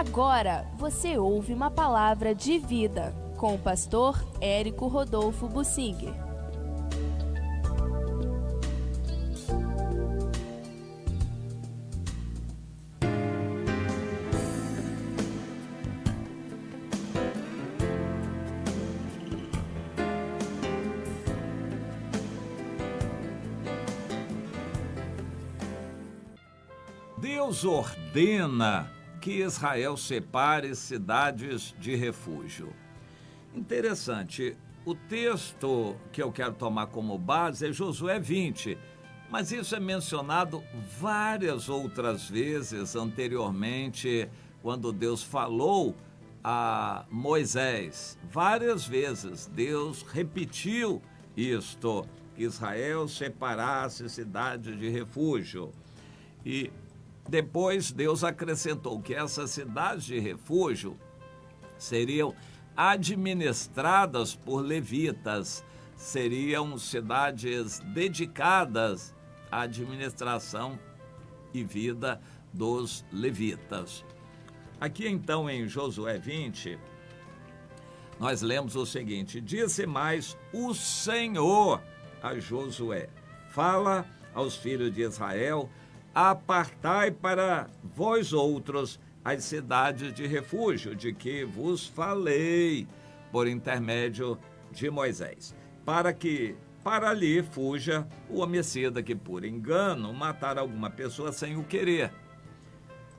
Agora você ouve uma palavra de vida com o pastor Érico Rodolfo Bussinger. Deus ordena que Israel separe cidades de refúgio. Interessante, o texto que eu quero tomar como base é Josué 20, mas isso é mencionado várias outras vezes anteriormente, quando Deus falou a Moisés. Várias vezes Deus repetiu isto, que Israel separasse cidades de refúgio. E depois Deus acrescentou que essas cidades de refúgio seriam administradas por levitas, seriam cidades dedicadas à administração e vida dos levitas. Aqui então em Josué 20, nós lemos o seguinte: disse mais o Senhor a Josué, fala aos filhos de Israel, apartai para vós outros as cidades de refúgio, de que vos falei por intermédio de Moisés, para que para ali fuja o homicida que por engano matar alguma pessoa sem o querer,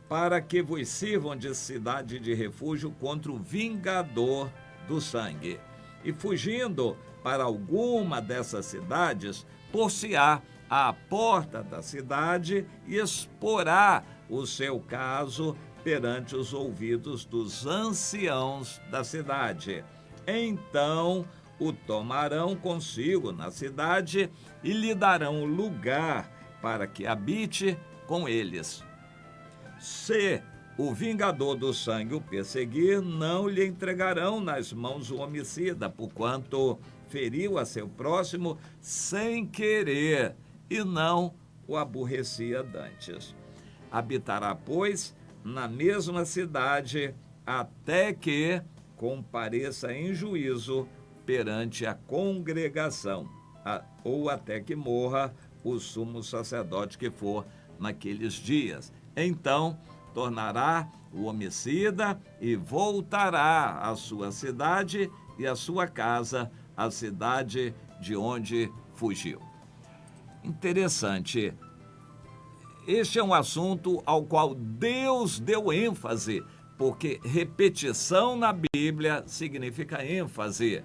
para que vos sirvam de cidade de refúgio contra o vingador do sangue. E fugindo para alguma dessas cidades, por-se-á à porta da cidade e exporá o seu caso perante os ouvidos dos anciãos da cidade. Então o tomarão consigo na cidade e lhe darão lugar para que habite com eles. Se o vingador do sangue o perseguir, não lhe entregarão nas mãos o homicida, porquanto feriu a seu próximo sem querer e não o aborrecia dantes. Habitará, pois, na mesma cidade até que compareça em juízo perante a congregação, ou até que morra o sumo sacerdote que for naqueles dias. Então tornará o homicida e voltará à sua cidade e à sua casa, a cidade de onde fugiu. Interessante. Este é um assunto ao qual Deus deu ênfase, porque repetição na Bíblia significa ênfase.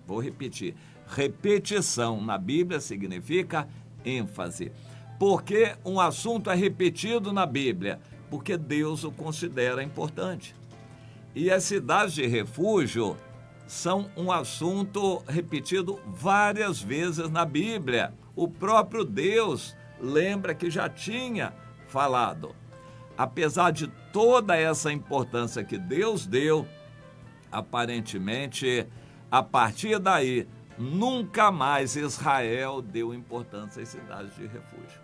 Vou repetir. Repetição na Bíblia significa ênfase. Por que um assunto é repetido na Bíblia? Porque Deus o considera importante. E as cidades de refúgio são um assunto repetido várias vezes na Bíblia. O próprio Deus lembra que já tinha falado. Apesar de toda essa importância que Deus deu, aparentemente, a partir daí, nunca mais Israel deu importância às cidades de refúgio.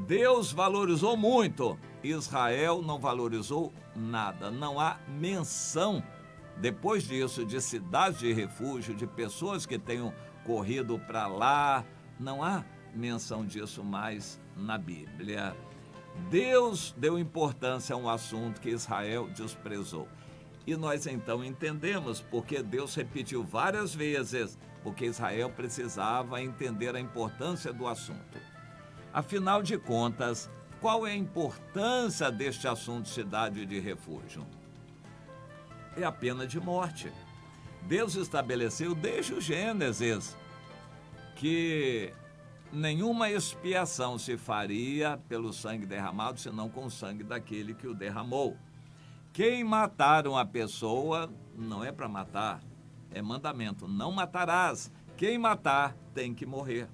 Deus valorizou muito, Israel não valorizou nada. Não há menção, depois disso, de cidades de refúgio, de pessoas que tenham corrido para lá. Não há menção disso mais na Bíblia. Deus deu importância a um assunto que Israel desprezou. E nós então entendemos porque Deus repetiu várias vezes, porque Israel precisava entender a importância do assunto. Afinal de contas, qual é a importância deste assunto cidade de refúgio? É a pena de morte. Deus estabeleceu desde o Gênesis que nenhuma expiação se faria pelo sangue derramado, senão com o sangue daquele que o derramou. Quem matar uma pessoa não é para matar, é mandamento, não matarás. Quem matar tem que morrer.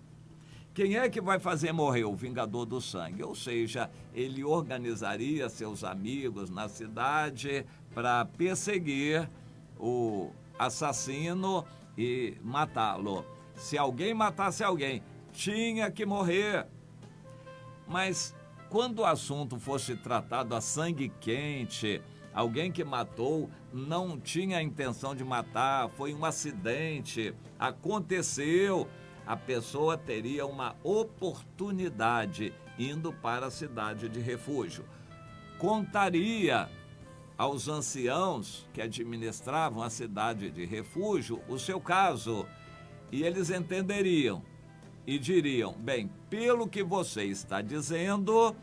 Quem é que vai fazer morrer? O vingador do sangue. Ou seja, ele organizaria seus amigos na cidade para perseguir o assassino e matá-lo. Se alguém matasse alguém, tinha que morrer. Mas quando o assunto fosse tratado a sangue quente, alguém que matou não tinha a intenção de matar, foi um acidente, aconteceu, a pessoa teria uma oportunidade indo para a cidade de refúgio. Contaria aos anciãos que administravam a cidade de refúgio o seu caso, e eles entenderiam e diriam: bem, pelo que você está dizendo,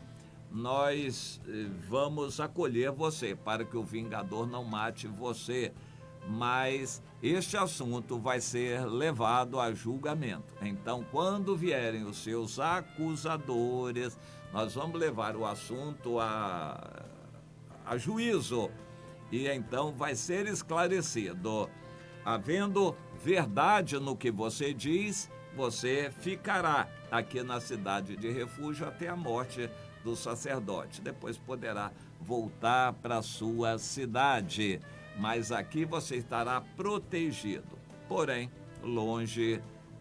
nós vamos acolher você para que o vingador não mate você, mas este assunto vai ser levado a julgamento. Então, quando vierem os seus acusadores, nós vamos levar o assunto a juízo, e então vai ser esclarecido. Havendo verdade no que você diz, você ficará aqui na cidade de refúgio até a morte do sacerdote. Depois poderá voltar para a sua cidade, mas aqui você estará protegido, porém longe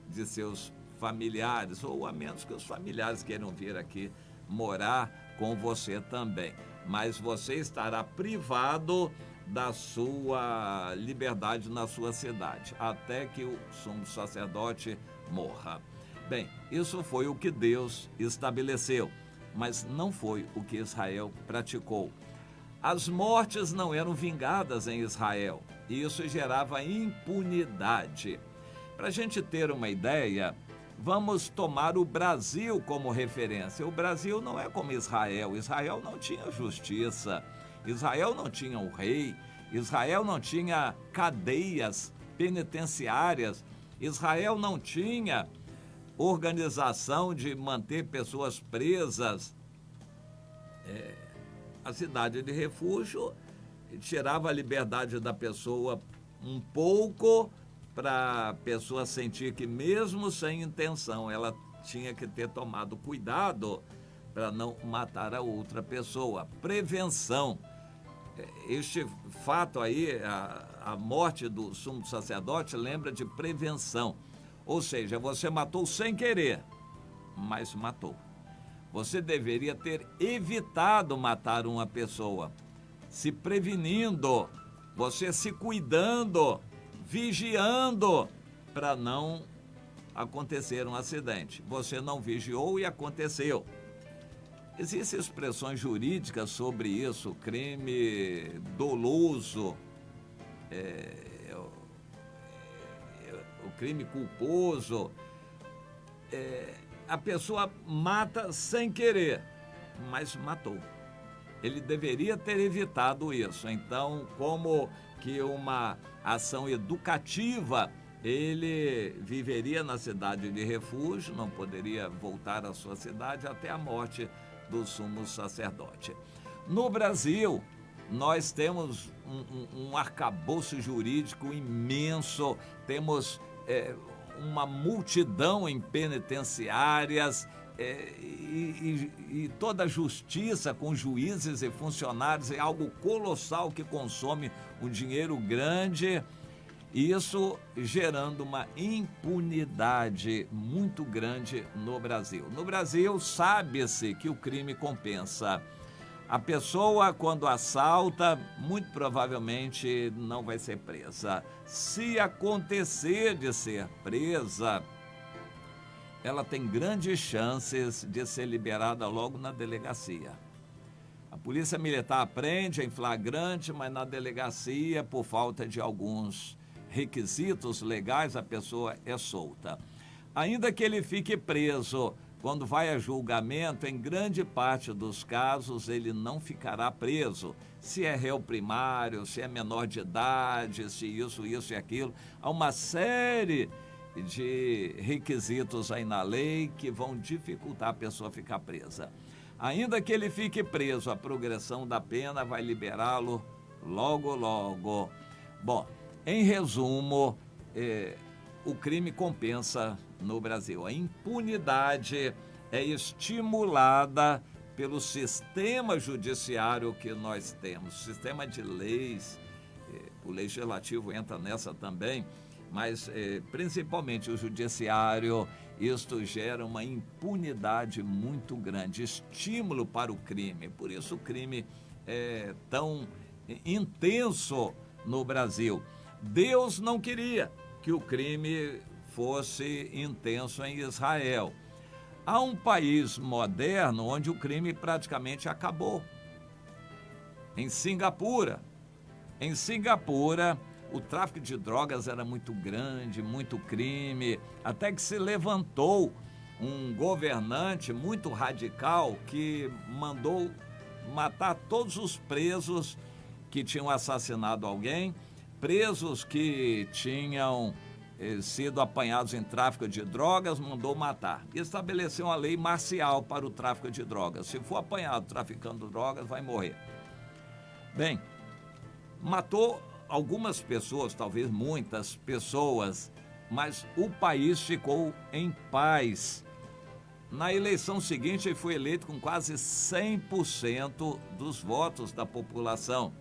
de seus familiares, ou a menos que os familiares queiram vir aqui morar com você também. Mas você estará privado da sua liberdade na sua cidade, até que o sumo sacerdote morra. Bem, isso foi o que Deus estabeleceu, mas não foi o que Israel praticou. As mortes não eram vingadas em Israel, e isso gerava impunidade. Para a gente ter uma ideia, vamos tomar o Brasil como referência. O Brasil não é como Israel. Israel não tinha justiça, Israel não tinha um rei, Israel não tinha cadeias penitenciárias, Israel não tinha organização de manter pessoas presas. A cidade de refúgio tirava a liberdade da pessoa um pouco, para a pessoa sentir que, mesmo sem intenção, ela tinha que ter tomado cuidado para não matar a outra pessoa. Prevenção. Este fato aí, a morte do sumo sacerdote, lembra de prevenção. Ou seja, você matou sem querer, mas matou. Você deveria ter evitado matar uma pessoa, se prevenindo, você se cuidando, vigiando para não acontecer um acidente. Você não vigiou e aconteceu. Existem expressões jurídicas sobre isso: crime doloso, o crime culposo. A pessoa mata sem querer, mas matou. Ele deveria ter evitado isso. Então, como que uma ação educativa, ele viveria na cidade de refúgio, não poderia voltar à sua cidade até a morte do sumo sacerdote. No Brasil, nós temos um arcabouço jurídico imenso, temos uma multidão em penitenciárias, e toda a justiça com juízes e funcionários é algo colossal que consome um dinheiro grande, isso gerando uma impunidade muito grande no Brasil. No Brasil, sabe-se que o crime compensa. A pessoa, quando assalta, muito provavelmente não vai ser presa. Se acontecer de ser presa, ela tem grandes chances de ser liberada logo na delegacia. A polícia militar prende em flagrante, mas na delegacia, por falta de alguns requisitos legais, a pessoa é solta. Ainda que ele fique preso, quando vai a julgamento, em grande parte dos casos, ele não ficará preso. Se é réu primário, se é menor de idade, se isso e aquilo. Há uma série de requisitos aí na lei que vão dificultar a pessoa ficar presa. Ainda que ele fique preso, a progressão da pena vai liberá-lo logo, logo. Bom, em resumo, o crime compensa no Brasil. A impunidade é estimulada pelo sistema judiciário que nós temos, sistema de leis, o legislativo entra nessa também, mas principalmente o judiciário, isto gera uma impunidade muito grande, estímulo para o crime. Por isso o crime é tão intenso no Brasil. Deus não queria que o crime fosse intenso em Israel. Há um país moderno onde o crime praticamente acabou. Em Singapura. Em Singapura, o tráfico de drogas era muito grande, muito crime, até que se levantou um governante muito radical que mandou matar todos os presos que tinham assassinado alguém, presos que tinham sido apanhados em tráfico de drogas, mandou matar. E estabeleceu uma lei marcial para o tráfico de drogas. Se for apanhado traficando drogas, vai morrer. Bem, matou algumas pessoas, talvez muitas pessoas, mas o país ficou em paz. Na eleição seguinte, ele foi eleito com quase 100% dos votos da população.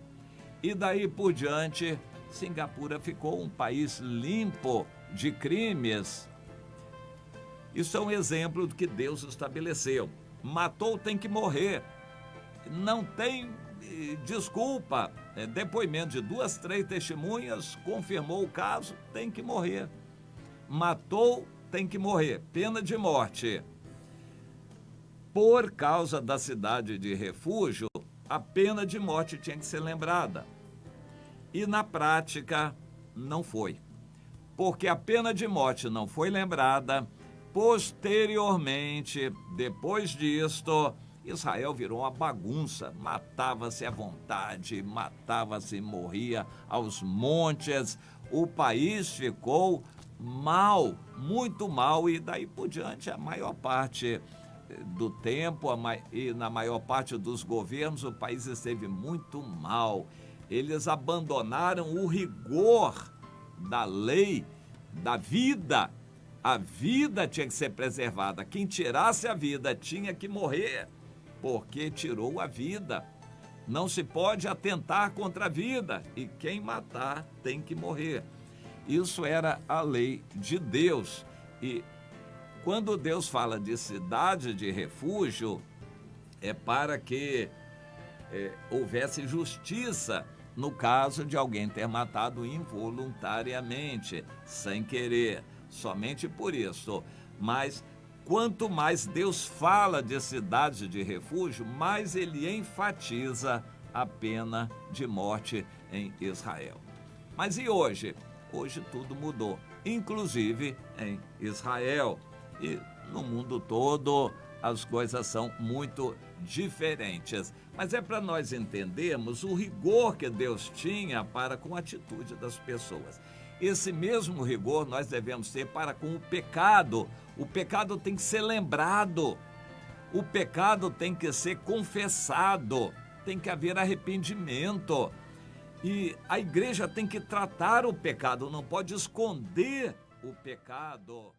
E daí por diante, Singapura ficou um país limpo de crimes. Isso é um exemplo do que Deus estabeleceu. Matou, tem que morrer. Não tem desculpa. Depoimento de 2, 3 testemunhas confirmou o caso, tem que morrer. Matou, tem que morrer. Pena de morte. Por causa da cidade de refúgio, a pena de morte tinha que ser lembrada. E na prática, não foi. Porque a pena de morte não foi lembrada. Posteriormente, depois disto, Israel virou uma bagunça. Matava-se à vontade, matava-se e morria aos montes. O país ficou mal, muito mal, e daí por diante a maior parte do tempo e na maior parte dos governos o país esteve muito mal. Eles abandonaram o rigor da lei, da vida. A vida tinha que ser preservada. Quem tirasse a vida tinha que morrer, porque tirou a vida. Não se pode atentar contra a vida, e quem matar tem que morrer. Isso era a lei de Deus. E quando Deus fala de cidade de refúgio, é para que houvesse justiça no caso de alguém ter matado involuntariamente, sem querer, somente por isso. Mas quanto mais Deus fala de cidade de refúgio, mais ele enfatiza a pena de morte em Israel. Mas e hoje? Hoje tudo mudou, inclusive em Israel. E no mundo todo as coisas são muito diferentes. Mas é para nós entendermos o rigor que Deus tinha para com a atitude das pessoas. Esse mesmo rigor nós devemos ter para com o pecado. O pecado tem que ser lembrado. O pecado tem que ser confessado. Tem que haver arrependimento. E a igreja tem que tratar o pecado, não pode esconder o pecado.